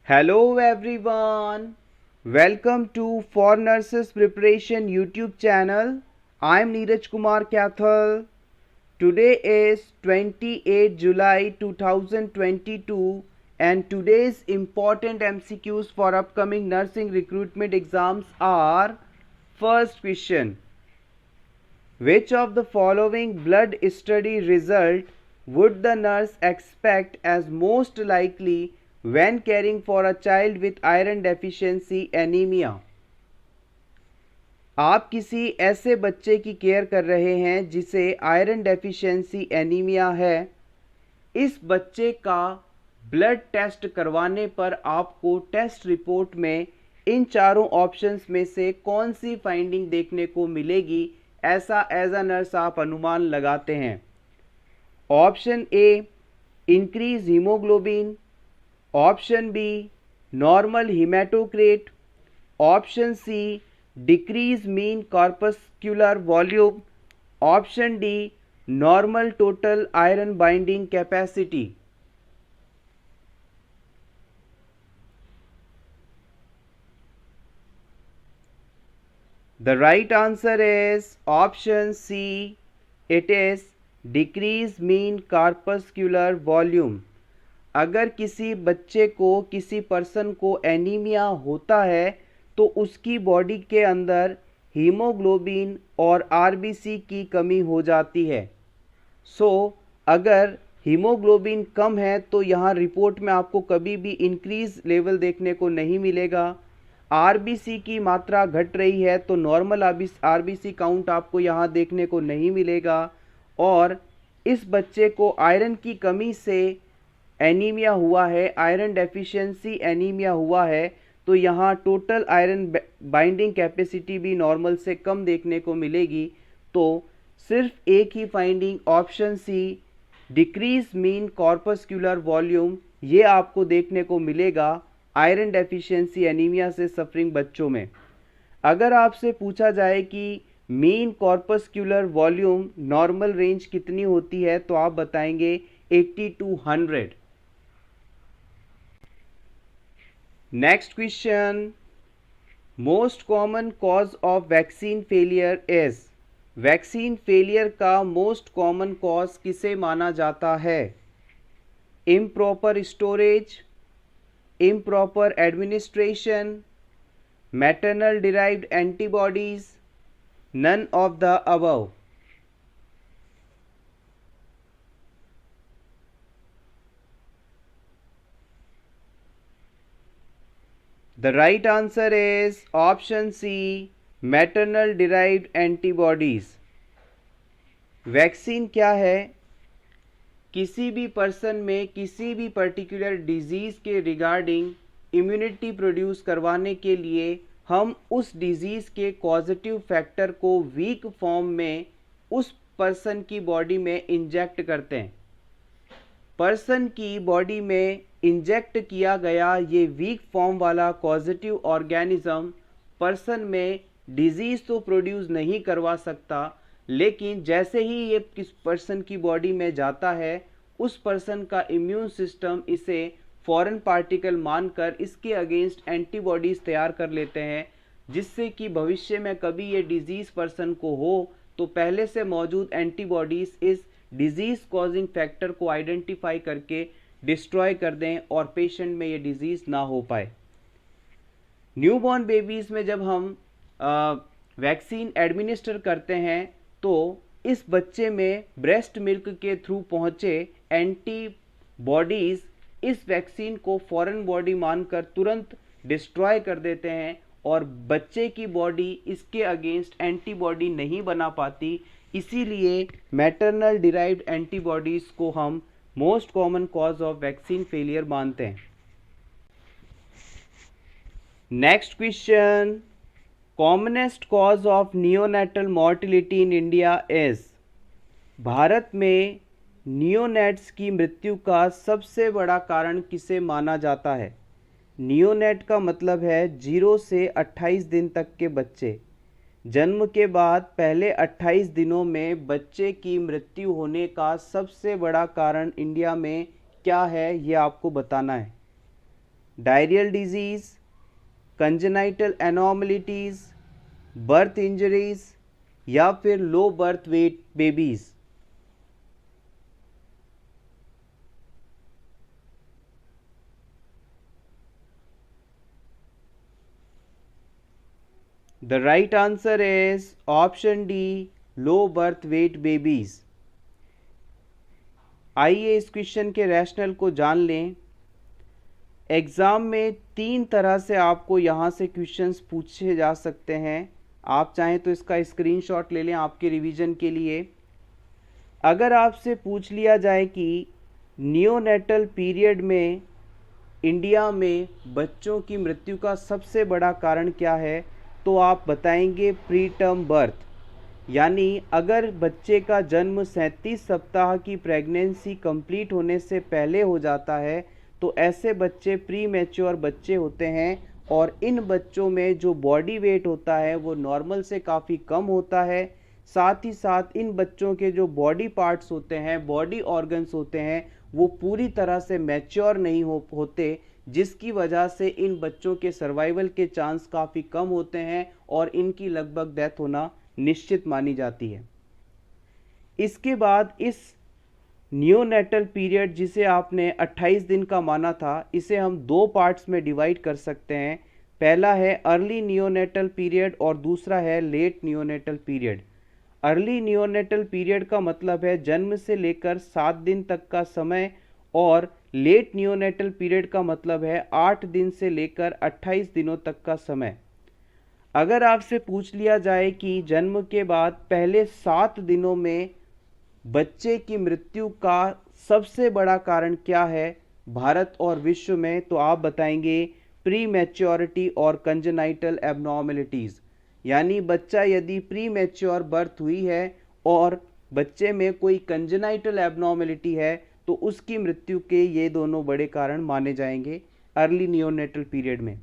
Hello everyone. Welcome to For Nurses Preparation YouTube channel. I am Neeraj Kumar Kathal. Today is 28 July 2022 and today's important MCQs for upcoming nursing recruitment exams are: first question, which of the following blood study result would the nurse expect as most likely when caring for a child with iron deficiency anemia? आप किसी ऐसे बच्चे की care कर रहे हैं जिसे iron deficiency anaemia है। इस बच्चे का ब्लड टेस्ट करवाने पर आपको टेस्ट रिपोर्ट में इन चारों ऑप्शंस में से कौन सी फाइंडिंग देखने को मिलेगी, ऐसा एज अ नर्स आप अनुमान लगाते हैं। Option A, increase haemoglobin. Option B, normal haematocrit. Option C, decrease mean corpuscular volume. Option D, normal total iron binding capacity. The right answer is option C. It is decrease mean corpuscular volume. अगर किसी बच्चे को, किसी person को anaemia होता है तो उसकी बॉडी के अंदर हीमोग्लोबिन और आरबीसी की कमी हो जाती है। अगर हीमोग्लोबिन कम है तो यहाँ रिपोर्ट में आपको कभी भी इंक्रीज लेवल देखने को नहीं मिलेगा। आरबीसी की मात्रा घट रही है तो नॉर्मल आरबीसी काउंट आपको यहाँ देखने को नहीं मिलेगा। और इस बच्चे को आयरन की कमी से एनीमिया हुआ है, आयरन डेफिशिएंसी एनीमिया हुआ है, तो यहाँ टोटल आयरन बाइंडिंग कैपेसिटी भी नॉर्मल से कम देखने को मिलेगी। तो सिर्फ एक ही finding option C, decrease mean corpuscular volume, ये आपको देखने को मिलेगा आयरन डेफिशिएंसी एनीमिया से सफरिंग बच्चों में। अगर आपसे पूछा जाए कि mean corpuscular volume normal range कितनी होती है तो आप बताएंगे 80 to 100। Next question, most common cause of vaccine failure is. Vaccine failure का मोस्ट कॉमन कॉज किसे माना जाता है? Improper storage, improper administration, maternal derived antibodies, none of the above. The right answer is option C, maternal derived antibodies. Vaccine क्या है? किसी भी person में किसी भी पर्टिकुलर डिजीज़ के रिगार्डिंग इम्यूनिटी प्रोड्यूस करवाने के लिए हम उस डिजीज़ के कॉजेटिव फैक्टर को वीक फॉर्म में उस पर्सन की बॉडी में इंजेक्ट करते हैं। पर्सन की बॉडी में इंजेक्ट किया गया ये वीक फॉर्म वाला कॉजेटिव ऑर्गेनिज्म पर्सन में डिजीज़ तो प्रोड्यूस नहीं करवा सकता, लेकिन जैसे ही ये किस पर्सन की बॉडी में जाता है उस पर्सन का इम्यून सिस्टम इसे फॉरेन पार्टिकल मानकर इसके अगेंस्ट एंटीबॉडीज़ तैयार कर लेते हैं, जिससे कि भविष्य में कभी ये डिजीज़ पर्सन को हो तो पहले से मौजूद एंटीबॉडीज़ इस डिजीज़ कॉजिंग फैक्टर को आइडेंटिफाई करके डिस्ट्रॉय कर दें और पेशेंट में ये डिजीज़ ना हो पाए। न्यूबॉर्न बेबीज़ में जब हम वैक्सीन एडमिनिस्टर करते हैं तो इस बच्चे में ब्रेस्ट मिल्क के थ्रू पहुँचे एंटीबॉडीज़ इस वैक्सीन को फॉरेन बॉडी मानकर तुरंत डिस्ट्रॉय कर देते हैं और बच्चे की बॉडी इसके अगेंस्ट एंटीबॉडी नहीं बना पाती। इसीलिए मैटरनल डिराइव्ड एंटीबॉडीज़ को हम most common cause of vaccine failure मानते हैं। Next question, commonest cause of neonatal mortality in India is. Bharat में नियोनेट्स की मृत्यु का सबसे बड़ा कारण किसे माना जाता है? नियोनेट का मतलब है 0 से 28 दिन तक के बच्चे। जन्म के बाद पहले 28 दिनों में बच्चे की मृत्यु होने का सबसे बड़ा कारण इंडिया में क्या है, ये आपको बताना है। Diarrhoeal disease, congenital anomalies, birth injuries या फिर low birth weight babies? The right answer is option D, low birth weight babies. आइए इस क्वेश्चन के रैशनल को जान लें। एग्ज़ाम में 3 तरह से आपको यहाँ से क्वेश्चंस पूछे जा सकते हैं। आप चाहें तो इसका स्क्रीनशॉट ले लें आपके रिवीजन के लिए। अगर आपसे पूछ लिया जाए कि नियोनेटल पीरियड में इंडिया में बच्चों की मृत्यु का सबसे बड़ा कारण क्या है, तो आप बताएंगे प्री टर्म बर्थ। यानी अगर बच्चे का जन्म 37 सप्ताह की प्रेगनेंसी कंप्लीट होने से पहले हो जाता है तो ऐसे बच्चे प्री मैच्योर बच्चे होते हैं, और इन बच्चों में जो बॉडी वेट होता है वो नॉर्मल से काफ़ी कम होता है। साथ ही साथ इन बच्चों के जो बॉडी पार्ट्स होते हैं, बॉडी ऑर्गन्स होते हैं, वो पूरी तरह से मैच्योर नहीं होते, जिसकी वजह से इन बच्चों के सर्वाइवल के चांस काफ़ी कम होते हैं और इनकी लगभग डेथ होना निश्चित मानी जाती है। इसके बाद इस नियोनेटल पीरियड जिसे आपने 28 दिन का माना था, इसे हम 2 पार्ट्स में डिवाइड कर सकते हैं। पहला है अर्ली नियोनेटल पीरियड और दूसरा है late neonatal period. Early neonatal period का मतलब है जन्म से लेकर 7 दिन तक का समय, और लेट नियोनेटल पीरियड का मतलब है 8 दिन से लेकर 28 दिनों तक का समय। अगर आपसे पूछ लिया जाए कि जन्म के बाद पहले 7 दिनों में बच्चे की मृत्यु का सबसे बड़ा कारण क्या है भारत और विश्व में, तो आप बताएंगे प्री मैच्योरिटी और कंजेनाइटल एबनॉर्मलिटीज़। यानी बच्चा यदि प्री मैच्योर बर्थ हुई है और बच्चे में कोई कंजेनाइटल एबनॉर्मलिटी है तो उसकी मृत्यु के ये दोनों बड़े कारण माने जाएंगे अर्ली नियोनेटल पीरियड में।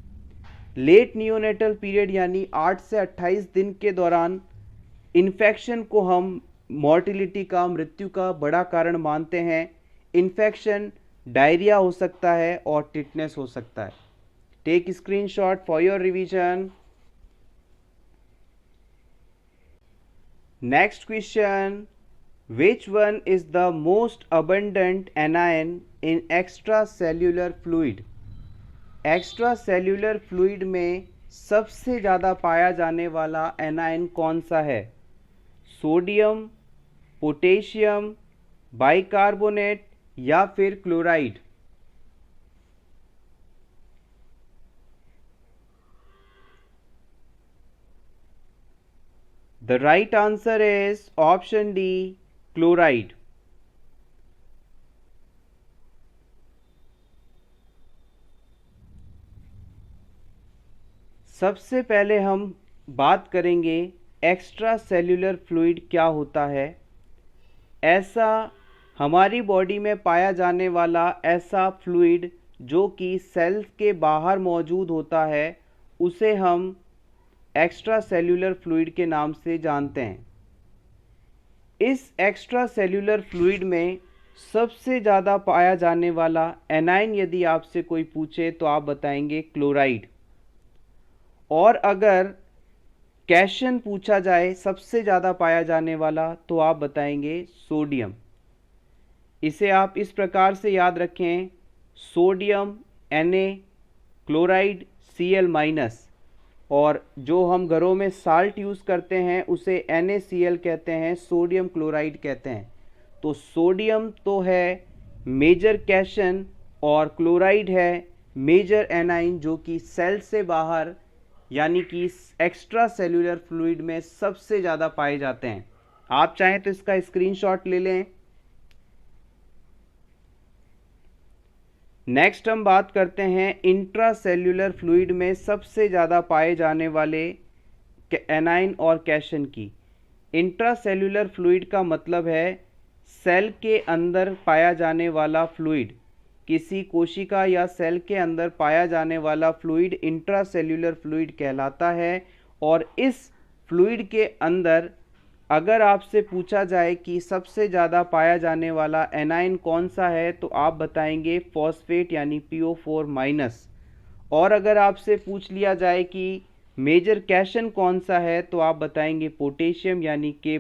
लेट नियोनेटल पीरियड यानी 8 से 28 दिन के दौरान इन्फेक्शन को हम मॉर्टिलिटी का, मृत्यु का बड़ा कारण मानते हैं। इन्फेक्शन डायरिया हो सकता है और टिटनेस हो सकता है। Take screenshot for your revision. Next question, which one is the most abundant anion in extracellular fluid? Extra fluid में सबसे ज़्यादा पाया जाने वाला एनायन कौन सा है? सोडियम, पोटेशियम, बाइकार्बोनेट या फिर chloride? The right answer is option D, chloride. सबसे पहले हम बात करेंगे एक्स्ट्रा सेल्यूलर फ्लूइड क्या होता है। ऐसा हमारी बॉडी में पाया जाने वाला ऐसा फ्लूइड जो कि सेल्स के बाहर मौजूद होता है, उसे हम एक्स्ट्रा सेल्यूलर फ्लूइड के नाम से जानते हैं। इस एक्स्ट्रा सेल्यूलर फ्लूइड में सबसे ज़्यादा पाया जाने वाला एनायन यदि आपसे कोई पूछे तो आप बताएंगे क्लोराइड। और अगर कैशन पूछा जाए सबसे ज़्यादा पाया जाने वाला तो आप बताएंगे सोडियम। इसे आप इस प्रकार से याद रखें, सोडियम Na, क्लोराइड Cl-, और जो हम घरों में साल्ट यूज़ करते हैं उसे NaCl कहते हैं, सोडियम क्लोराइड कहते हैं। तो सोडियम तो है मेजर कैशन और क्लोराइड है मेजर एनाइन, जो कि सेल से बाहर यानी कि एक्स्ट्रा सेल्यूलर फ्लूइड में सबसे ज़्यादा पाए जाते हैं। आप चाहें तो इसका स्क्रीनशॉट ले लें। नेक्स्ट हम बात करते हैं इंट्रा सेल्यूलर फ्लूइड में सबसे ज़्यादा पाए जाने वाले एनाइन और कैशन की। इंट्रा सेल्यूलर फ्लूइड का मतलब है सेल के अंदर पाया जाने वाला फ्लूइड। किसी कोशिका या सेल के अंदर पाया जाने वाला फ्लूइड इंट्रासेल्यूलर फ्लूइड कहलाता है। और इस फ्लूइड के अंदर अगर आपसे पूछा जाए कि सबसे ज़्यादा पाया जाने वाला एनाइन कौन सा है तो आप बताएंगे फॉस्फेट यानी PO4-। और अगर आपसे पूछ लिया जाए कि मेजर कैशन कौन सा है तो आप बताएंगे पोटेशियम यानी K+।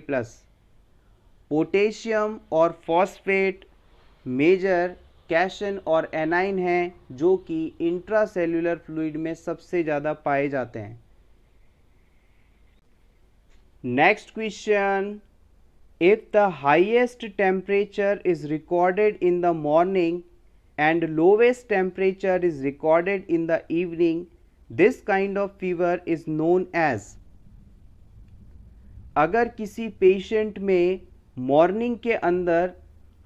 पोटेशियम और फॉस्फेट मेजर कैशन और एनाइन हैं जो कि इंट्रासेल्युलर फ्लूइड में सबसे ज़्यादा पाए जाते हैं। Next question, if the highest temperature is recorded in the morning and lowest temperature is recorded in the evening, this kind of fever is known as। अगर किसी पेशेंट में मॉर्निंग के अंदर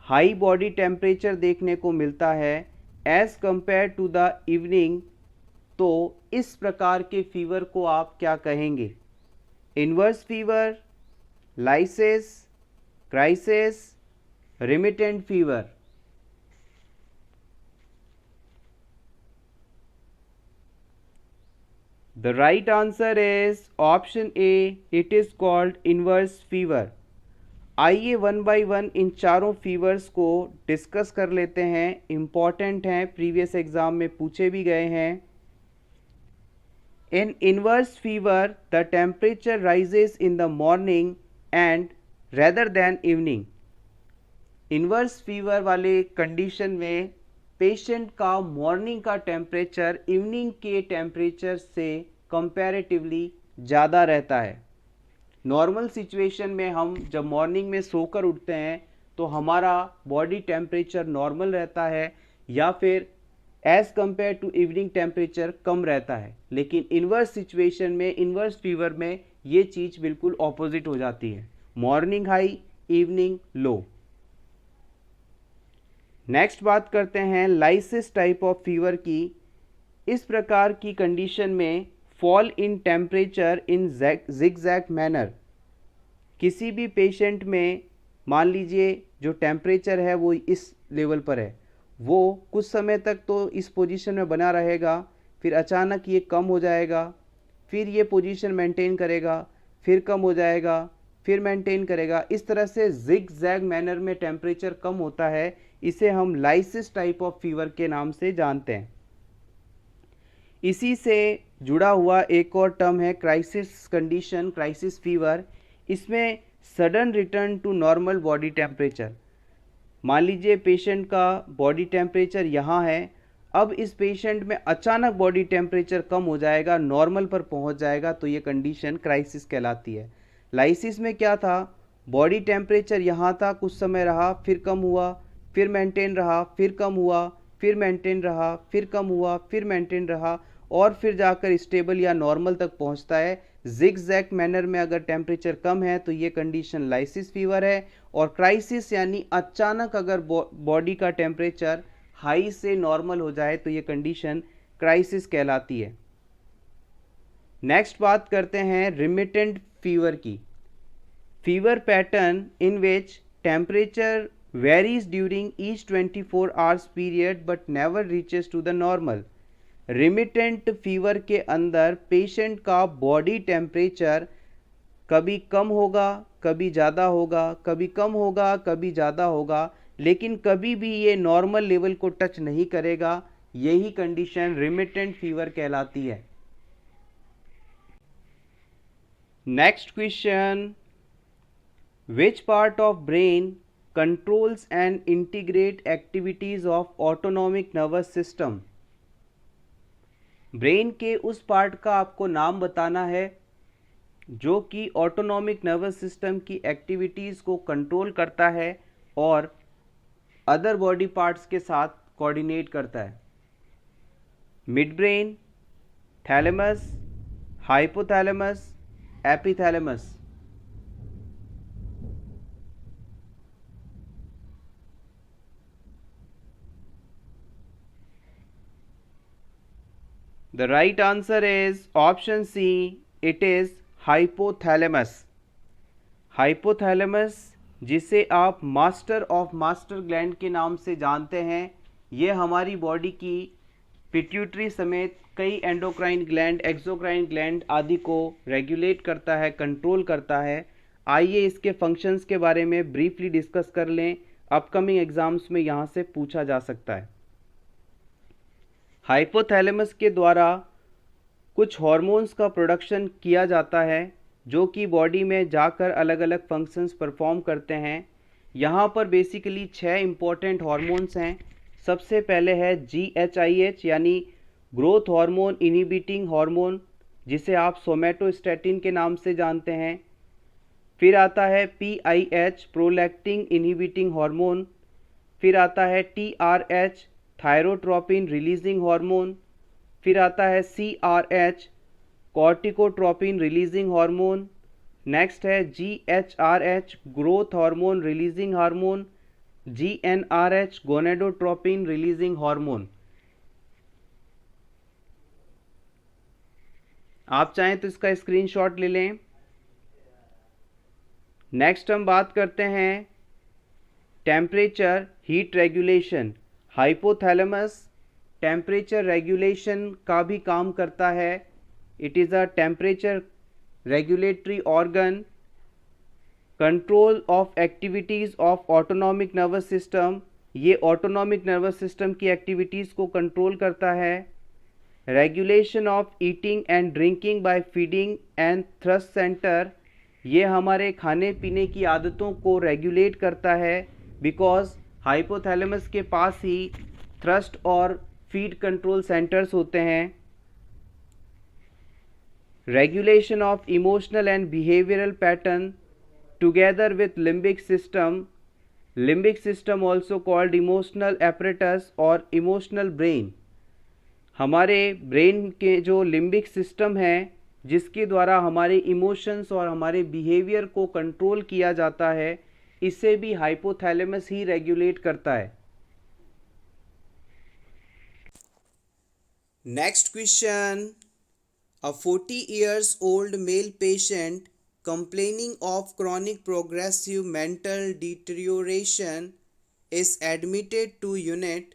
हाई बॉडी टेम्परेचर देखने को मिलता है as compare to the evening, तो इस प्रकार के फीवर को आप क्या कहेंगे? Inverse fever, lysis, crisis, remittent fever. The right answer is option A, it is called inverse fever। आइए वन बाय वन इन चारों फीवर्स को डिस्कस कर लेते हैं, इम्पॉर्टेंट हैं, प्रीवियस एग्जाम में पूछे भी गए हैं। In inverse fever the temperature rises in the morning and rather than evening. Inverse fever वाले कंडीशन में पेशेंट का मॉर्निंग का टेम्परेचर इवनिंग के टेम्परेचर से कंपैरेटिवली ज़्यादा रहता है। नॉर्मल सिचुएशन में हम जब मॉर्निंग में सोकर उठते हैं तो हमारा बॉडी टेम्परेचर नॉर्मल रहता है या फिर as compare to evening temperature कम रहता है, लेकिन इन्वर्स सिचुएशन में, इन्वर्स फीवर में ये चीज़ बिल्कुल ऑपोजिट हो जाती है, morning high evening low. Next बात करते हैं लाइसिस टाइप ऑफ फीवर की। इस प्रकार की कंडीशन में fall in temperature in zigzag manner. किसी भी पेशेंट में मान लीजिए जो टेम्परेचर है वो इस लेवल पर है, वो कुछ समय तक तो इस पोजीशन में बना रहेगा, फिर अचानक ये कम हो जाएगा, फिर ये पोजीशन मेंटेन करेगा, फिर कम हो जाएगा, फिर मेंटेन करेगा। इस तरह से जिगजैग मैनर में टेम्परेचर कम होता है, इसे हम लाइसिस टाइप ऑफ फीवर के नाम से जानते हैं। इसी से जुड़ा हुआ एक और टर्म है क्राइसिस कंडीशन, क्राइसिस फीवर। इसमें sudden return to normal body temperature. मान लीजिए पेशेंट का बॉडी टेम्परेचर यहाँ है, अब इस पेशेंट में अचानक बॉडी टेम्परेचर कम हो जाएगा, नॉर्मल पर पहुँच जाएगा, तो ये कंडीशन क्राइसिस कहलाती है। लाइसिस में क्या था, बॉडी टेम्परेचर यहाँ था, कुछ समय रहा, फिर कम हुआ, फिर मेंटेन रहा, फिर कम हुआ, फिर मेंटेन रहा, फिर कम हुआ, फिर मेंटेन रहा, और फिर जाकर स्टेबल या नॉर्मल तक पहुंचता है। जिगजैग मैनर में अगर टेम्परेचर कम है तो ये कंडीशन लाइसिस फीवर है, और क्राइसिस यानी अचानक अगर बॉडी का टेम्परेचर हाई से नॉर्मल हो जाए तो ये कंडीशन क्राइसिस कहलाती है। नेक्स्ट बात करते हैं रिमिटेंट फीवर की। Fever pattern in which temperature varies during each 24 hours period but never reaches to the normal। Remittent fever के अंदर पेशेंट का बॉडी टेम्परेचर कभी कम होगा, कभी ज़्यादा होगा, कभी कम होगा, कभी ज़्यादा होगा, लेकिन कभी भी ये नॉर्मल लेवल को टच नहीं करेगा। यही कंडीशन रिमिटेंट फीवर कहलाती है। Next question, which part of brain controls and integrate activities of autonomic nervous system। Brain के उस पार्ट का आपको नाम बताना है जो कि ऑटोनॉमिक नर्वस सिस्टम की एक्टिविटीज़ को कंट्रोल करता है और अदर बॉडी पार्ट्स के साथ कोऑर्डिनेट करता है। Mid brain, thalamus, hypothalamus, epithalamus. The right answer is option C, it is hypothalamus। Hypothalamus, जिसे आप मास्टर ऑफ मास्टर ग्लैंड के नाम से जानते हैं, ये हमारी बॉडी की पिट्यूटरी समेत कई एंडोक्राइन ग्लैंड, एक्सोक्राइन ग्लैंड आदि को रेगुलेट करता है, कंट्रोल करता है। आइए इसके फंक्शंस के बारे में ब्रीफली डिस्कस कर लें, अपकमिंग एग्जाम्स में यहाँ से पूछा जा सकता है। हाइपोथैलेमस के द्वारा कुछ हॉर्मोन्स का प्रोडक्शन किया जाता है जो कि बॉडी में जाकर अलग अलग फंक्शंस परफॉर्म करते हैं। यहाँ पर बेसिकली 6 इम्पॉर्टेंट हॉर्मोन्स हैं। सबसे पहले है GHIH यानी ग्रोथ हार्मोन इनहिबिटिंग हार्मोन, जिसे आप सोमेटोस्टैटिन के नाम से जानते हैं। फिर आता है PIH प्रोलैक्टिन इनहिबिटिंग हार्मोन। फिर आता है TRH थायरोट्रोपिन रिलीजिंग हार्मोन। फिर आता है CRH corticotropin releasing hormone. Next है GHRH growth hormone releasing hormone. GnRH gonadotropin releasing hormone. आप चाहें तो इसका स्क्रीनशॉट ले लें। नेक्स्ट हम बात करते हैं temperature heat regulation. Hypothalamus temperature regulation का भी काम करता है। It is a temperature regulatory organ, control of activities of autonomic nervous system. ये ऑटोनॉमिक नर्वस सिस्टम की एक्टिविटीज़ को कंट्रोल करता है। Regulation of eating and drinking by feeding and thirst centre, ये हमारे खाने पीने की आदतों को रेगुलेट करता है बिकॉज हाइपोथैलेमस के पास ही थ्रस्ट और फीड कंट्रोल सेंटर्स होते हैं। Regulation of emotional and behavioural pattern together with limbic system. Limbic system also called emotional apparatus और इमोशनल ब्रेन। हमारे ब्रेन के जो लिम्बिक सिस्टम है जिसके द्वारा हमारे इमोशंस और हमारे बिहेवियर को कंट्रोल किया जाता है, इसे भी हाइपोथैलेमस ही रेगुलेट करता है। Next question, a 40 years old male patient complaining of chronic progressive mental deterioration is admitted to unit.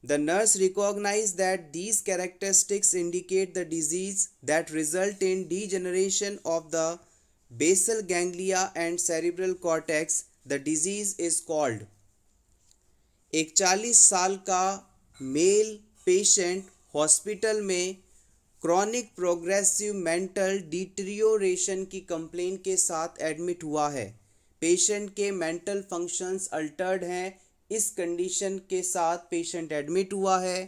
The nurse recognized that these characteristics indicate the disease that result in degeneration of the basal ganglia and cerebral cortex. The disease is called. एक 40 साल का male patient hospital में chronic progressive mental deterioration की complain के साथ admit हुआ है। Patient के मेंटल फंक्शंस अल्टर्ड हैं। इस कंडीशन के साथ पेशेंट एडमिट हुआ है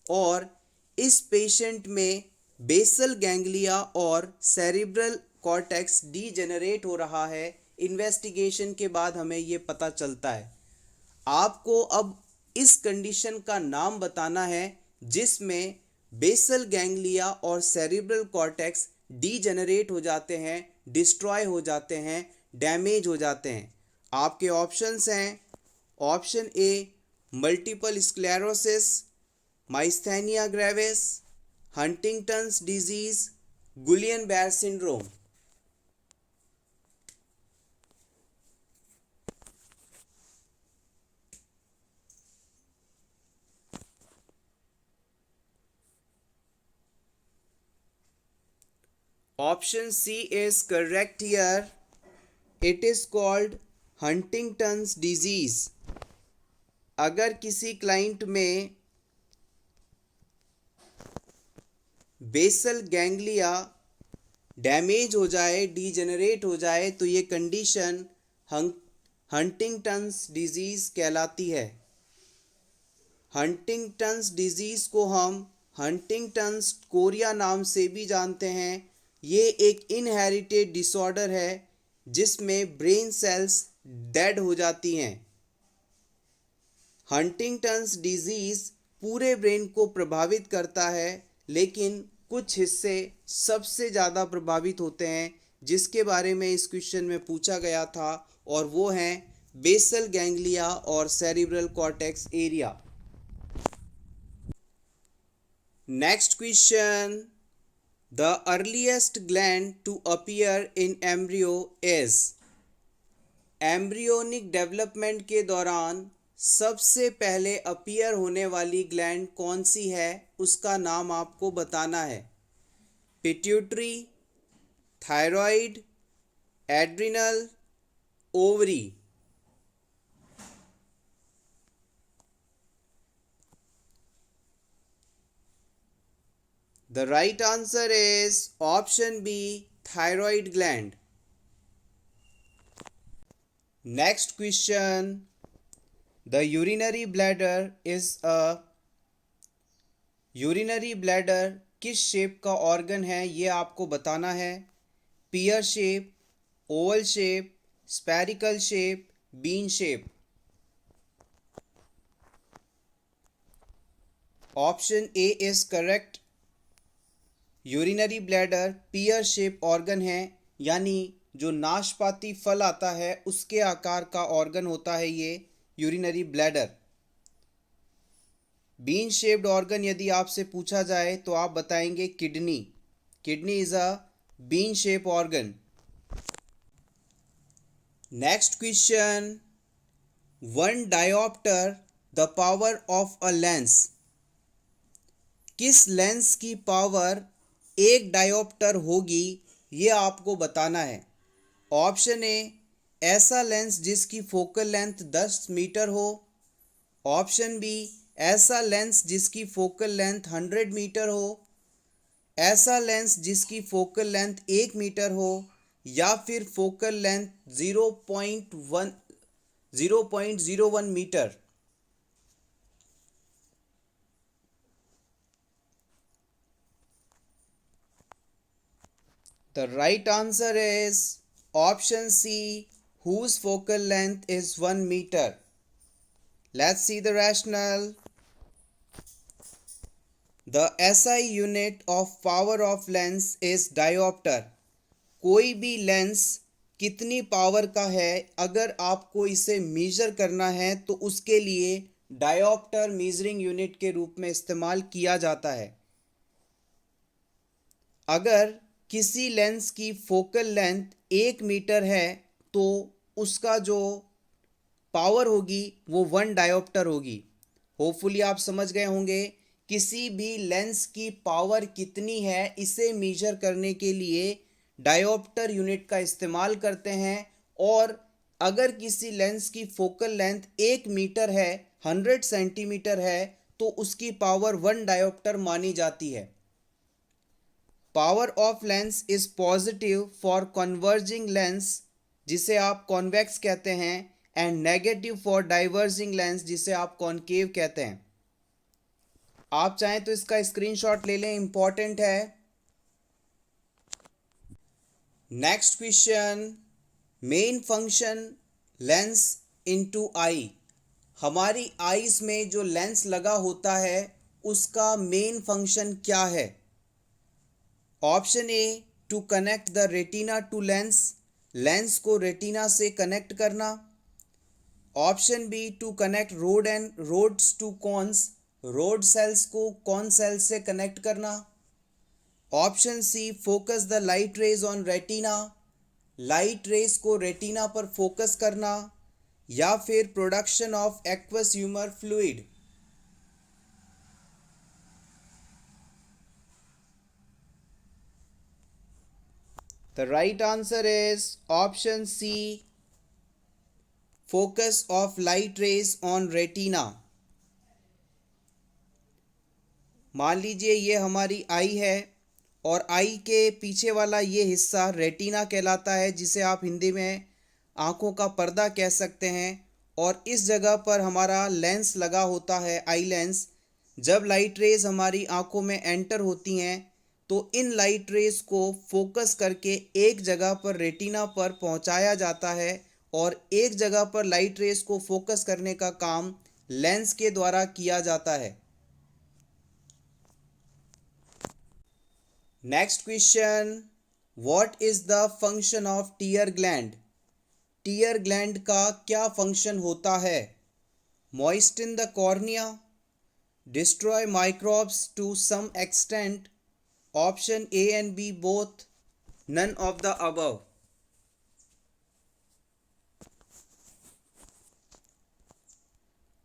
और इस पेशेंट में बेसल गैंग्लिया और सेरिब्रल कॉर्टेक्स डीजेनरेट हो रहा है। इन्वेस्टिगेशन के बाद हमें ये पता चलता है। आपको अब इस कंडीशन का नाम बताना है जिसमें बेसल गैंग्लिया और सेरिब्रल कॉर्टेक्स डीजेनरेट हो जाते हैं, डिस्ट्रॉय हो जाते हैं, डैमेज हो जाते हैं। आपके ऑप्शंस हैं option A multiple sclerosis, myasthenia gravis, Huntington's disease, Guillain Barre syndrome. Option C is correct here. It is called Huntington's disease. अगर किसी क्लाइंट में बेसल गैंग्लिया डैमेज हो जाए, डीजेनरेट हो जाए, तो ये कंडीशन हंटिंगटन्स डिजीज़ कहलाती है। हंटिंगटन्स डिजीज़ को हम हंटिंगटन्स कोरिया नाम से भी जानते हैं। ये एक इनहेरिटेड डिसऑर्डर है जिसमें ब्रेन सेल्स डेड हो जाती हैं। हंटिंगटन्स डिजीज़ पूरे ब्रेन को प्रभावित करता है, लेकिन कुछ हिस्से सबसे ज़्यादा प्रभावित होते हैं जिसके बारे में इस क्वेश्चन में पूछा गया था, और वो हैं बेसल गैंग्लिया और cerebral cortex area. Next question, the earliest gland to appear in embryo is. Embryonic development के दौरान सबसे पहले अपीयर होने वाली ग्लैंड कौन सी है, उसका नाम आपको बताना है। Pituitary, thyroid, adrenal, ovary. The right answer is option B, thyroid gland. Next question. The urinary bladder किस शेप का ऑर्गन है ये आपको बताना है. पियर shape, Oval shape, spherical shape, bean shape. Option A is correct. Urinary bladder peer shape organ है, यानी जो नाशपाती फल आता है उसके आकार का ऑर्गन होता है ये urinary bladder. Bean shaped organ यदि आपसे पूछा जाए तो आप बताएंगे kidney. Kidney is a bean shape organ. Next question. One dioptre the power of a lens. किस लेंस की पावर एक डायोप्टर होगी ये आपको बताना है. ऑप्शन ए, ऐसा लेंस जिसकी फोकल लेंथ 10 मीटर हो. ऑप्शन बी, ऐसा लेंस जिसकी फोकल लेंथ 100 मीटर हो. ऐसा लेंस जिसकी फोकल लेंथ 1 मीटर हो. या फिर focal length 0.01 metre. The right answer is option C, whose focal length is 1 meter. Let's see the rationale. The SI unit of power of lens is diopter. कोई भी lens कितनी power का है अगर आपको इसे मेजर करना है तो उसके लिए डायोप्टर मेजरिंग यूनिट के रूप में इस्तेमाल किया जाता है. अगर किसी लेंस की फोकल लेंथ 1 मीटर है तो उसका जो पावर होगी वो 1 डायोप्टर होगी. होपफुली आप समझ गए होंगे. किसी भी लेंस की पावर कितनी है इसे मेजर करने के लिए डायोप्टर यूनिट का इस्तेमाल करते हैं. और अगर किसी लेंस की फोकल लेंथ 1 मीटर है, 100 सेंटीमीटर है, तो उसकी पावर 1 डायोप्टर मानी जाती है. Power of lens is positive for converging lens जिसे आप कॉन्वेक्स कहते हैं, and negative for diverging lens जिसे आप कॉनकेव कहते हैं. आप चाहें तो इसका स्क्रीनशॉट ले लें, इंपॉर्टेंट है. Next question. Main function lens into I. हमारी आईज में जो लेंस लगा होता है उसका मेन फंक्शन क्या है. Option A, to connect the retina to lens. Lens को रेटिना से कनेक्ट करना. Option B, to connect rods to cones. Rod cells को कॉन सेल्स से कनेक्ट करना. Option C, focus the light rays on retina. Light rays को retina पर focus करना. या फिर production of aqueous humour fluid. The right answer is option C, focus of light rays on retina. मान लीजिए ये हमारी आई है और आई के पीछे वाला ये हिस्सा रेटिना कहलाता है, जिसे आप हिंदी में आँखों का पर्दा कह सकते हैं. और इस जगह पर हमारा लेंस लगा होता है, आई लेंस. जब लाइट रेज हमारी आँखों में एंटर होती हैं तो इन लाइट रेज को फोकस करके एक जगह पर रेटिना पर पहुंचाया जाता है, और एक जगह पर लाइट रेज को फोकस करने का काम लेंस के द्वारा किया जाता है. Next question. What is the function of tear gland. Tear gland का क्या फंक्शन होता है. Moisten the cornea, destroy microbes to some extent. Option A and B both, none of the above.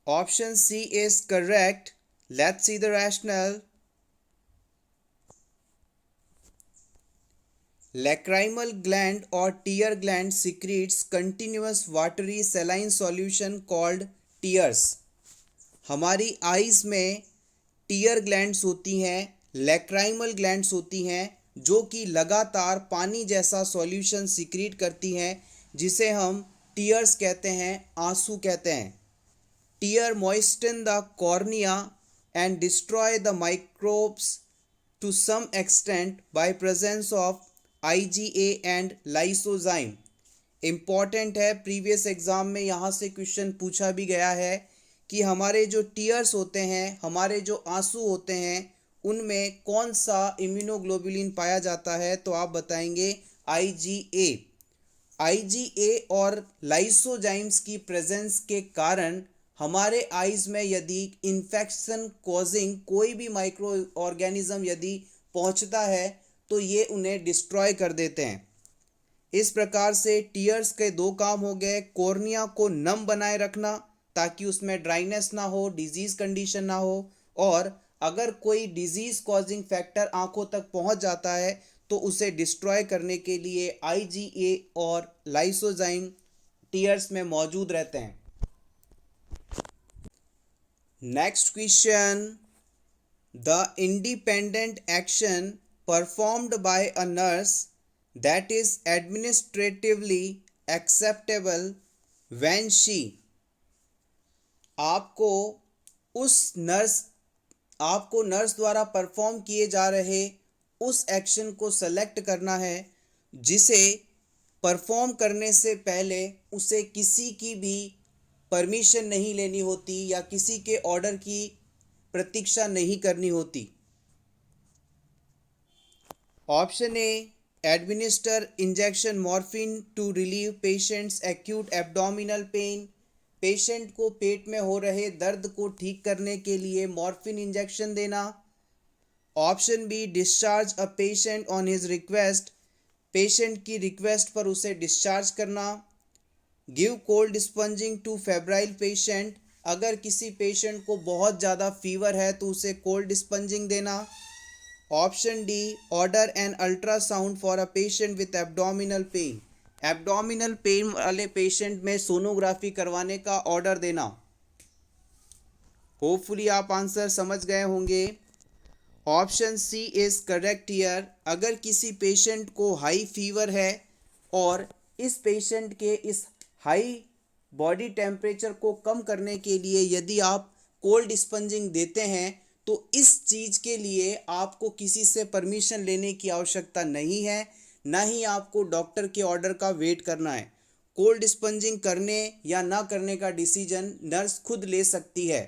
Option C is correct. Let's see the rationale. Lacrimal gland or tear gland secretes continuous watery saline solution called tears. हमारी eyes में tier glands होती हैं, lacrimal glands होती हैं जो कि लगातार पानी जैसा सॉल्यूशन सिक्रीट करती हैं, जिसे हम टीयर्स कहते हैं, आंसू कहते हैं। Tear moisten the cornea and destroy the microbes to some extent by presence of IgA and lysozyme। Important है, प्रीवियस एग्जाम में यहाँ से क्वेश्चन पूछा भी गया है कि हमारे जो टीयर्स होते हैं, हमारे जो आंसू होते हैं, उनमें कौन सा इम्यूनोग्लोबुलिन पाया जाता है, तो आप बताएंगे IgA। IgA और लाइसोजाइम्स की प्रेजेंस के कारण हमारे आइज़ में यदि इन्फेक्शन कॉजिंग कोई भी माइक्रो ऑर्गेनिज्म यदि पहुंचता है तो ये उन्हें डिस्ट्रॉय कर देते हैं। इस प्रकार से टीयर्स के दो काम हो गए, कॉर्निया को नम बनाए रखना ताकि उसमें ड्राइनेस ना हो, डिजीज़ कंडीशन ना हो, और अगर कोई डिजीज़ कॉजिंग फैक्टर आंखों तक पहुंच जाता है तो उसे डिस्ट्रॉय करने के लिए IgA और लाइसोजाइम टीयर्स में मौजूद रहते हैं। Next question, the independent action performed by a nurse that is administratively acceptable when she. आपको नर्स द्वारा परफॉर्म किए जा रहे उस एक्शन को सेलेक्ट करना है जिसे परफॉर्म करने से पहले उसे किसी की भी परमिशन नहीं लेनी होती या किसी के ऑर्डर की प्रतीक्षा नहीं करनी होती। Option A, administer injection morphine to relieve patients acute abdominal pain. Patient को पेट में हो रहे दर्द को ठीक करने के लिए मॉर्फिन इंजेक्शन देना। Option B, discharge a patient on his request. Patient की रिक्वेस्ट पर उसे डिस्चार्ज करना। Give cold sponging to febrile patient. अगर किसी पेशेंट को बहुत ज़्यादा फीवर है तो उसे कोल्ड स्पंजिंग देना। Option D, order an ultrasound for a patient with abdominal pain. Abdominal pain वाले पेशेंट में सोनोग्राफी करवाने का ऑर्डर देना। होपफुली आप आंसर समझ गए होंगे। Option C is correct here. अगर किसी पेशेंट को हाई फीवर है और इस पेशेंट के इस हाई बॉडी टेम्परेचर को कम करने के लिए यदि आप कोल्ड स्पंजिंग देते हैं तो इस चीज़ के लिए आपको किसी से परमिशन लेने की आवश्यकता नहीं है, ना ही आपको डॉक्टर के ऑर्डर का वेट करना है। कोल्ड स्पंजिंग करने या ना करने का डिसीजन नर्स खुद ले सकती है।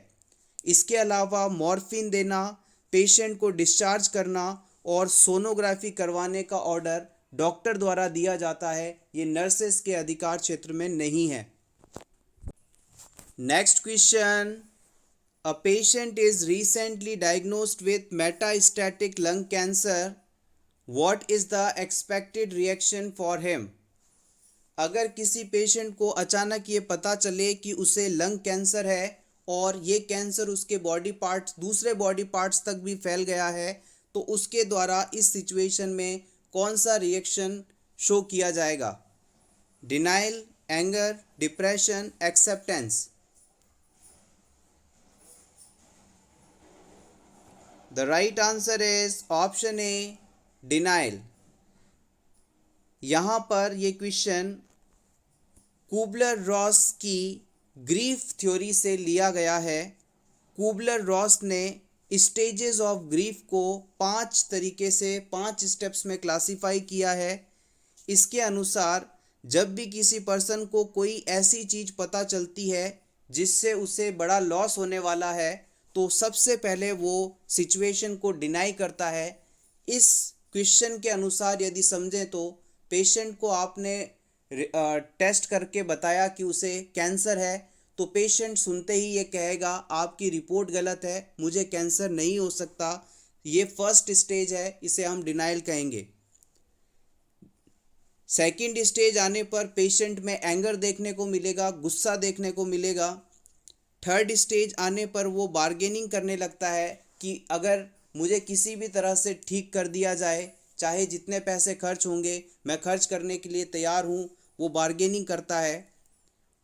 इसके अलावा मॉर्फिन देना, पेशेंट को डिस्चार्ज करना और सोनोग्राफी करवाने का ऑर्डर डॉक्टर द्वारा दिया जाता है, ये नर्सेस के अधिकार क्षेत्र में नहीं है। Next question, a patient is recently diagnosed with metastatic lung cancer. What is the expected reaction for him. अगर किसी पेशेंट को अचानक ये पता चले कि उसे लंग कैंसर है और ये कैंसर उसके बॉडी पार्ट्स, दूसरे बॉडी पार्ट्स तक भी फैल गया है, तो उसके द्वारा इस सिचुएशन में कौन सा रिएक्शन शो किया जाएगा। Denial, anger, depression, acceptance. The right answer is option A, denial. यहाँ पर ये क्वेश्चन कुबलर रॉस की ग्रीफ थ्योरी से लिया गया है। कुबलर रॉस ने स्टेजेस ऑफ ग्रीफ को 5 तरीके से 5 स्टेप्स में क्लासीफाई किया है। इसके अनुसार जब भी किसी पर्सन को कोई ऐसी चीज़ पता चलती है जिससे उसे बड़ा लॉस होने वाला है तो सबसे पहले वो सिचुएशन को डिनाई करता है। इस क्वेश्चन के अनुसार यदि समझें तो पेशेंट को आपने टेस्ट करके बताया कि उसे कैंसर है तो पेशेंट सुनते ही ये कहेगा आपकी रिपोर्ट गलत है, मुझे कैंसर नहीं हो सकता। ये फर्स्ट स्टेज है, इसे हम डिनाइल कहेंगे। सेकंड स्टेज आने पर पेशेंट में एंगर देखने को मिलेगा, गुस्सा देखने को मिलेगा। थर्ड स्टेज आने पर वो बार्गेनिंग करने लगता है कि अगर मुझे किसी भी तरह से ठीक कर दिया जाए, चाहे जितने पैसे खर्च होंगे मैं खर्च करने के लिए तैयार हूँ, वो बार्गेनिंग करता है।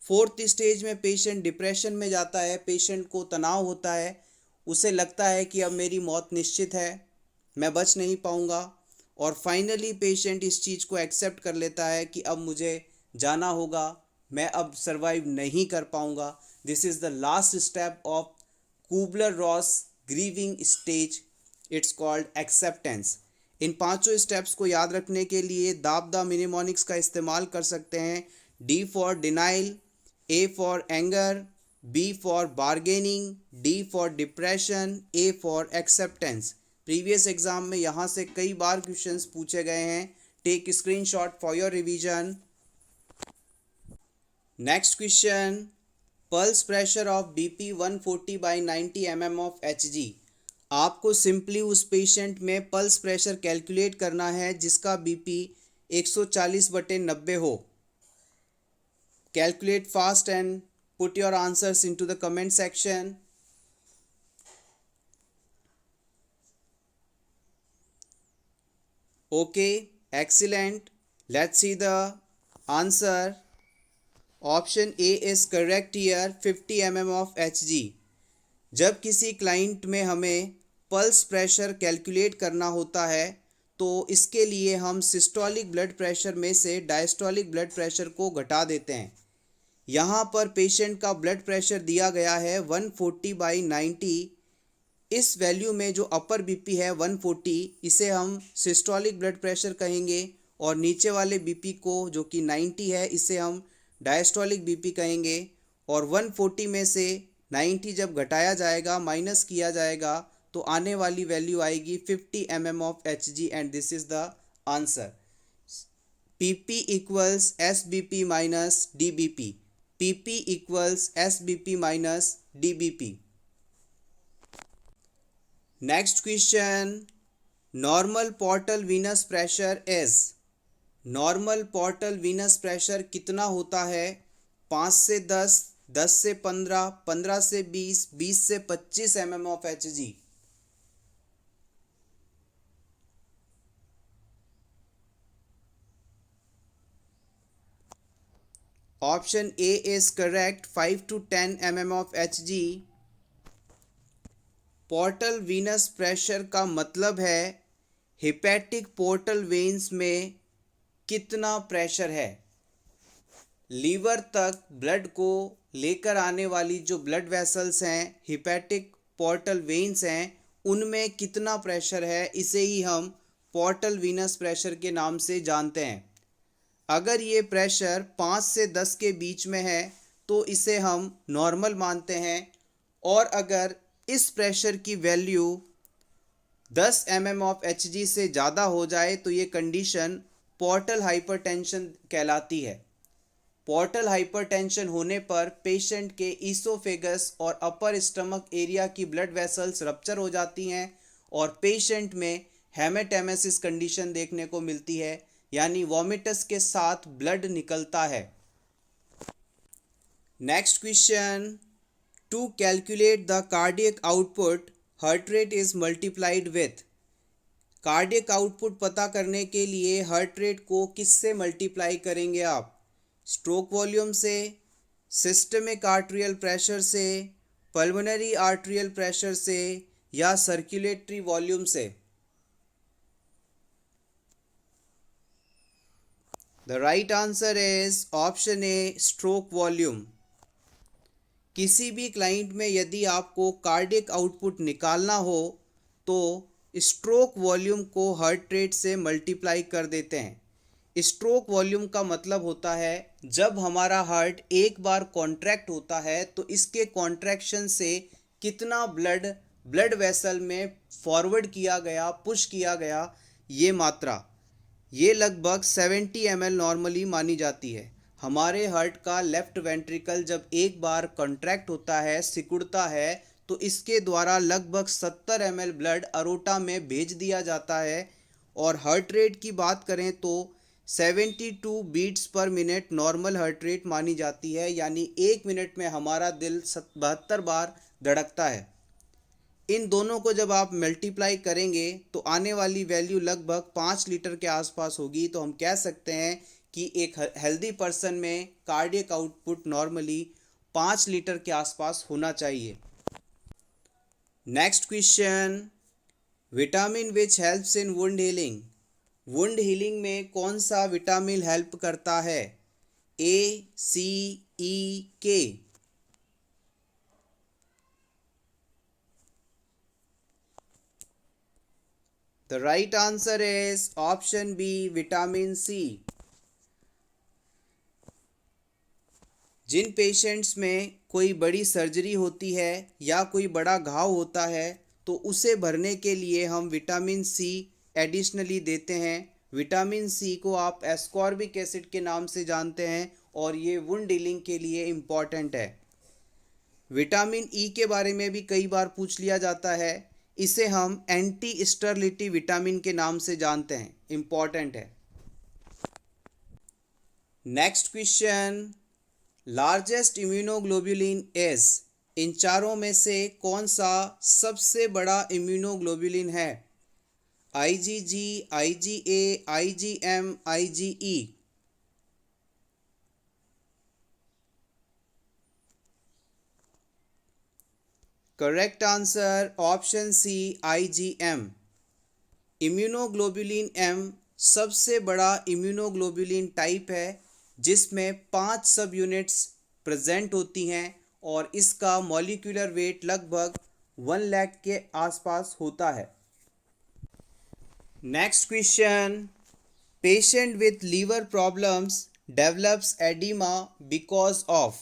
फोर्थ स्टेज में पेशेंट डिप्रेशन में जाता है, पेशेंट को तनाव होता है, उसे लगता है कि अब मेरी मौत निश्चित है। मैं बच नहीं पाऊँगा। और फाइनली पेशेंट इस चीज़ को एक्सेप्ट कर लेता है कि अब मुझे जाना होगा, मैं अब सर्वाइव नहीं कर पाऊँगा। This is the last step of Kubler Ross grieving stage, it's called acceptance. इन पांचों स्टेप्स को याद रखने के लिए दाबदा मिनेमोनिक्स का इस्तेमाल कर सकते हैं। D for denial, A for anger, B for bargaining, D for depression, A for acceptance. Previous exam में यहाँ से कई बार क्वेश्चंस पूछे गए हैं। Take screenshot for your revision. Next question, pulse pressure of BP 140/90 mm of Hg। आपको simply उस पेशेंट में पल्स प्रेशर कैलकुलेट करना है जिसका बीपी 140/90 हो। Calculate fast and put your answers into the comment section. Okay, excellent. Let's see the answer. Option A is correct here, 50 mm of Hg। जब किसी client में हमें पल्स प्रेशर कैलकुलेट करना होता है तो इसके लिए हम सिस्टोलिक ब्लड प्रेशर में से डायस्टोलिक ब्लड प्रेशर को घटा देते हैं। यहाँ पर पेशेंट का ब्लड प्रेशर दिया गया है 140/90। इस वैल्यू में जो अपर बीपी है 140, इसे हम सिस्टोलिक ब्लड प्रेशर कहेंगे, और नीचे वाले बीपी को जो कि 90 है इसे हम डायस्टोलिक बीपी कहेंगे। और 140 में से 90 जब घटाया जाएगा, माइनस किया जाएगा, तो आने वाली वैल्यू आएगी 50 mm of Hg and this is the answer. PP equals SBP minus DBP। PP equals SBP minus DBP। Next question, normal portal Venus pressure is. Normal portal Venus pressure कितना होता है? 5 से 10, 10 से 15, 15 से 20, 20 से 25 mm of Hg। Option A is correct, 5 to 10 mm of Hg। Portal Venus pressure का मतलब है हिपैटिक पोर्टल वेन्स में कितना प्रेशर है। लीवर तक ब्लड को लेकर आने वाली जो ब्लड वेसल्स हैं, हिपैटिक पोर्टल वेन्स हैं, उनमें कितना प्रेशर है, इसे ही हम पोर्टल वीनस प्रेशर के नाम से जानते हैं। अगर ये प्रेशर 5 से 10 के बीच में है तो इसे हम नॉर्मल मानते हैं, और अगर इस प्रेशर की वैल्यू 10 mm ऑफ Hg से ज़्यादा हो जाए तो ये कंडीशन पोर्टल हाइपरटेंशन कहलाती है। पोर्टल हाइपरटेंशन होने पर पेशेंट के ईसोफेगस और अपर स्टमक एरिया की ब्लड वेसल्स रप्चर हो जाती हैं और पेशेंट में हेमेटेमेसिस कंडीशन देखने को मिलती है, यानी वॉमिटस के साथ ब्लड निकलता है। Next question, to calculate the cardiac output heart rate is multiplied with. Cardiac output पता करने के लिए हार्ट रेट को किससे मल्टीप्लाई करेंगे आप? स्ट्रोक वॉल्यूम से, सिस्टमिक आर्टेरियल प्रेशर से, पल्मोनरी आर्टेरियल प्रेशर से, या सर्कुलेटरी वॉल्यूम से? The right answer is option A, stroke volume. किसी भी क्लाइंट में यदि आपको कार्डियक आउटपुट निकालना हो तो स्ट्रोक वॉल्यूम को हार्ट रेट से मल्टीप्लाई कर देते हैं। स्ट्रोक वॉल्यूम का मतलब होता है जब हमारा हार्ट एक बार कॉन्ट्रैक्ट होता है तो इसके कॉन्ट्रैक्शन से कितना ब्लड वेसल में फॉरवर्ड किया गया, पुश किया गया, ये मात्रा, ये लगभग 70 ml नॉर्मली मानी जाती है। हमारे हार्ट का लेफ्ट वेंट्रिकल जब एक बार कॉन्ट्रैक्ट होता है, सिकुड़ता है, तो इसके द्वारा लगभग 70 ml ब्लड अरोटा में भेज दिया जाता है। और हार्ट रेट की बात करें तो 72 बीट्स पर मिनट नॉर्मल हार्ट रेट मानी जाती है, यानी 1 मिनट में हमारा दिल 72 बार धड़कता है। इन दोनों को जब आप मल्टीप्लाई करेंगे तो आने वाली वैल्यू लगभग 5 लीटर के आसपास होगी। तो हम कह सकते हैं कि एक हेल्दी पर्सन में कार्डियक आउटपुट नॉर्मली 5 लीटर के आसपास होना चाहिए। Next question, vitamin which helps in wound healing. Wound healing में कौन सा विटामिन हेल्प करता है? ए, C, E, K. The right answer is option B, vitamin C. जिन पेशेंट्स में कोई बड़ी सर्जरी होती है या कोई बड़ा घाव होता है तो उसे भरने के लिए हम विटामिन सी एडिशनली देते हैं। विटामिन सी को आप एस्कॉर्बिक एसिड के नाम से जानते हैं और ये वुंड हीलिंग के लिए इम्पॉर्टेंट है। विटामिन ई के बारे में भी कई बार पूछ लिया जाता है। इसे हम एंटी स्टेरिलिटी विटामिन के नाम से जानते हैं, इम्पॉर्टेंट है। Next question, largest immunoglobulin is. इन चारों में से कौन सा सबसे बड़ा इम्यूनोग्लोबुलिन है? IgG, IgA, IgM, IgE. Correct answer option C, IgM. Immunoglobulin M सबसे बड़ा इम्यूनोग्लोबुलिन टाइप है जिसमें 5 सब यूनिट्स प्रेजेंट होती हैं और इसका मॉलिक्यूलर वेट लगभग 1 लाख के आसपास होता है। Next question, patient with liver problems develops oedema because of.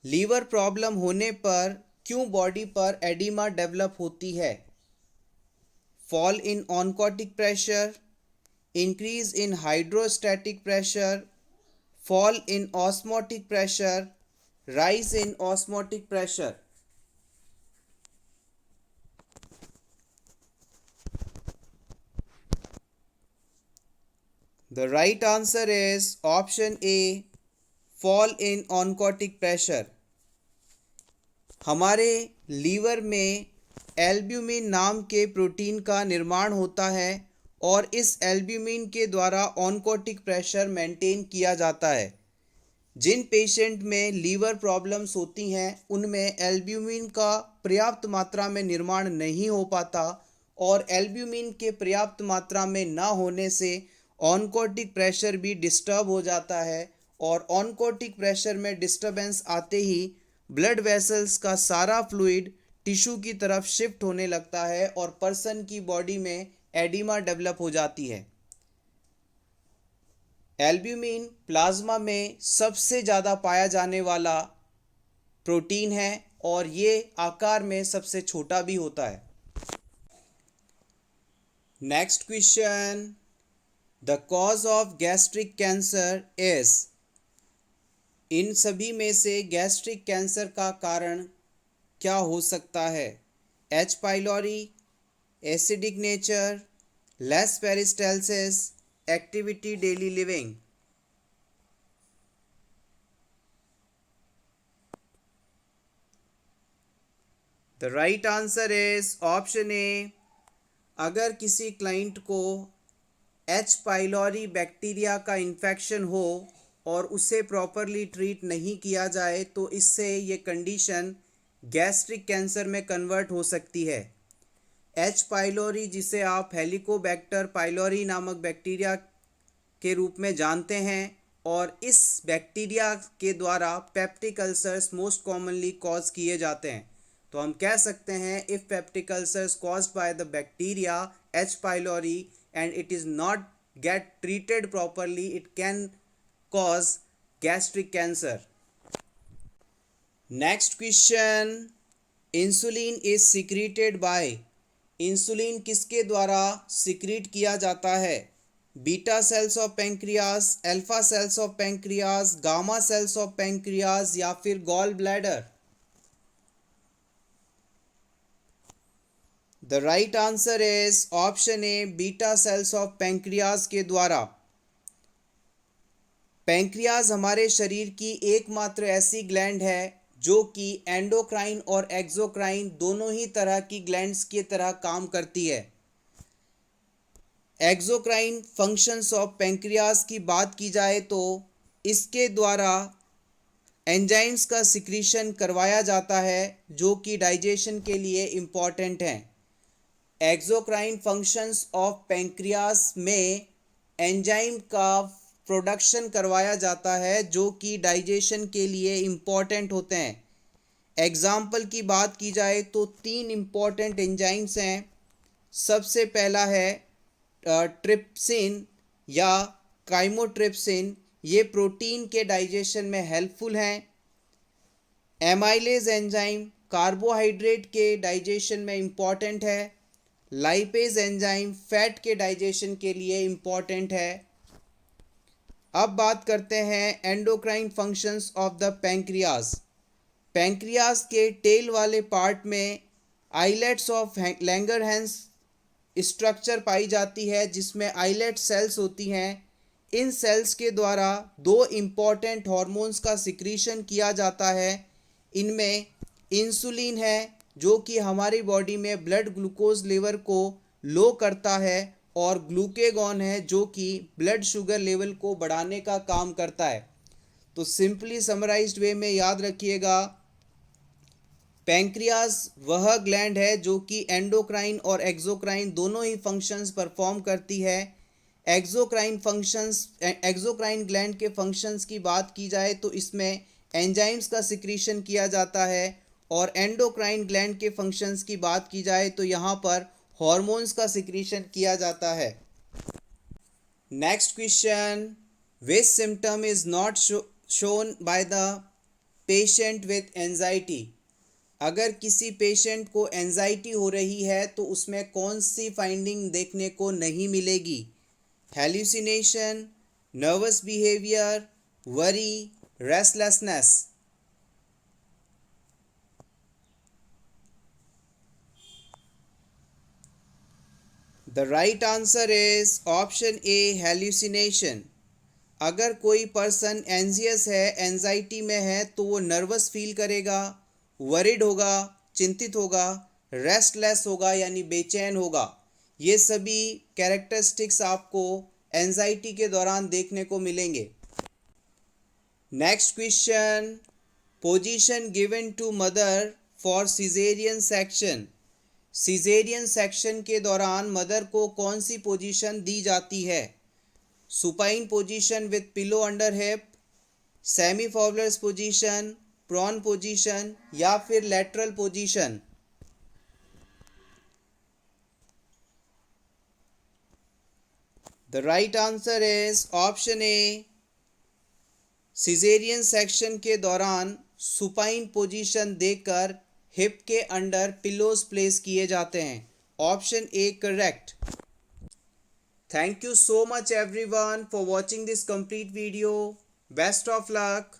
Liver problem होने पर क्यों बॉडी पर एडिमा डेवलप होती है? Fall in oncotic pressure, increase in hydrostatic pressure, fall in osmotic pressure, rise in osmotic pressure. The right answer is option A, fall in oncotic pressure. हमारे liver में albumin नाम के protein का निर्माण होता है और इस एल्ब्यूमिन के द्वारा ऑनकोटिक प्रेशर मेंटेन किया जाता है। जिन पेशेंट में लीवर प्रॉब्लम्स होती हैं उनमें एल्ब्यूमिन का पर्याप्त मात्रा में निर्माण नहीं हो पाता और एल्ब्यूमिन के पर्याप्त मात्रा में ना होने से ऑनकोटिक प्रेशर भी डिस्टर्ब हो जाता है और ऑनकोटिक प्रेशर में डिस्टर्बेंस आते ही ब्लड वेसल्स का सारा फ्लूइड टिश्यू की तरफ शिफ्ट होने लगता है और पर्सन की बॉडी में एडिमा डेवलप हो जाती है। एल्ब्यूमिन प्लाज्मा में सबसे ज़्यादा पाया जाने वाला प्रोटीन है और ये आकार में सबसे छोटा भी होता है। Next question, the cause of gastric cancer is. इन सभी में से गैस्ट्रिक कैंसर का कारण क्या हो सकता है? H pylori, acidic nature, less peristalsis, activity daily living. The right answer is option ए। अगर किसी क्लाइंट को एच पाइलोरी बैक्टीरिया का इन्फेक्शन हो और उसे प्रॉपरली ट्रीट नहीं किया जाए तो इससे ये कंडीशन गैस्ट्रिक कैंसर में कन्वर्ट हो सकती है। एच पाइलोरी, जिसे आप हेलिकोबैक्टर पाइलोरी नामक बैक्टीरिया के रूप में जानते हैं, और इस बैक्टीरिया के द्वारा peptic ulcers most commonly cause किए जाते हैं। तो हम कह सकते हैं if peptic ulcers caused by the bacteria H pylori and it is not get treated properly, it can cause gastric cancer. Next question, insulin is secreted by. Insulin किसके द्वारा सिक्रीट किया जाता है? Beta cells of pancreas, alpha cells of pancreas, gamma cells of pancreas या फिर gallbladder? The right answer is option A, beta cells of pancreas के द्वारा। Pancreas हमारे शरीर की एकमात्र ऐसी ग्लैंड है जो कि एंडोक्राइन और एक्सोक्राइन दोनों ही तरह की ग्लैंड्स की तरह काम करती है। एक्सोक्राइन फंक्शंस ऑफ पेंक्रियास की बात की जाए तो इसके द्वारा एंजाइम्स का सिक्रीशन करवाया जाता है जो कि डाइजेशन के लिए इम्पॉर्टेंट हैं। एक्सोक्राइन फंक्शंस ऑफ पेंक्रियास में एंजाइम का प्रोडक्शन करवाया जाता है जो कि डाइजेशन के लिए इम्पॉर्टेंट होते हैं। एग्जाम्पल की बात की जाए तो 3 इम्पॉर्टेंट एंजाइम्स हैं। सबसे पहला है ट्रिप्सिन या काइमोट्रिप्सिन, ये प्रोटीन के डाइजेशन में हेल्पफुल हैं। एमाइलेज एंजाइम कार्बोहाइड्रेट के डाइजेशन में इम्पॉर्टेंट है। लाइपेज एंजाइम फैट के डाइजेशन के लिए इम्पॉर्टेंट है। अब बात करते हैं endocrine functions of the pancreas. Pancreas के टेल वाले पार्ट में आइलेट्स ऑफ लैंगरहैंस स्ट्रक्चर पाई जाती है जिसमें आइलेट सेल्स होती हैं। इन सेल्स के द्वारा 2 इम्पॉर्टेंट हार्मोन्स का सिक्रीशन किया जाता है। इनमें इंसुलिन है जो कि हमारी बॉडी में ब्लड ग्लूकोज लेवल को लो करता है, और ग्लूकेगॉन है जो कि ब्लड शुगर लेवल को बढ़ाने का काम करता है। तो सिंपली समराइज्ड वे में याद रखिएगा, पैंक्रियाज वह ग्लैंड है जो कि एंडोक्राइन और एक्सोक्राइन दोनों ही फंक्शंस परफॉर्म करती है। एक्सोक्राइन ग्लैंड के फंक्शंस की बात की जाए तो इसमें एंजाइम्स का सिक्रीशन किया जाता है, और एंडोक्राइन ग्लैंड के फंक्शंस की बात की जाए तो यहाँ पर हॉर्मोन्स का सिक्रीशन किया जाता है। Next question, which symptom is not shown by the patient with anxiety. अगर किसी पेशेंट को एंजाइटी हो रही है तो उसमें कौन सी फाइंडिंग देखने को नहीं मिलेगी? Hallucination, nervous behaviour, worry, restlessness. The right answer is option A, hallucination. अगर कोई पर्सन एंजियस है, एंजाइटी में है, तो वो नर्वस फील करेगा, वरिड होगा, चिंतित होगा, रेस्टलेस होगा यानी बेचैन होगा। ये सभी कैरेक्टरिस्टिक्स आपको एंजाइटी के दौरान देखने को मिलेंगे। Next question, position given to mother for caesarean section. Caesarean section के दौरान मदर को कौन सी पोजीशन दी जाती है? Supine position with pillow under hip, semi forward position, prone position या फिर lateral position. The right answer is option A, caesarean section के दौरान सुपाइन पोजीशन देकर हिप के अंडर पिलोज प्लेस किए जाते हैं। Option A correct. Thank you so much everyone for watching this complete video. Best of luck.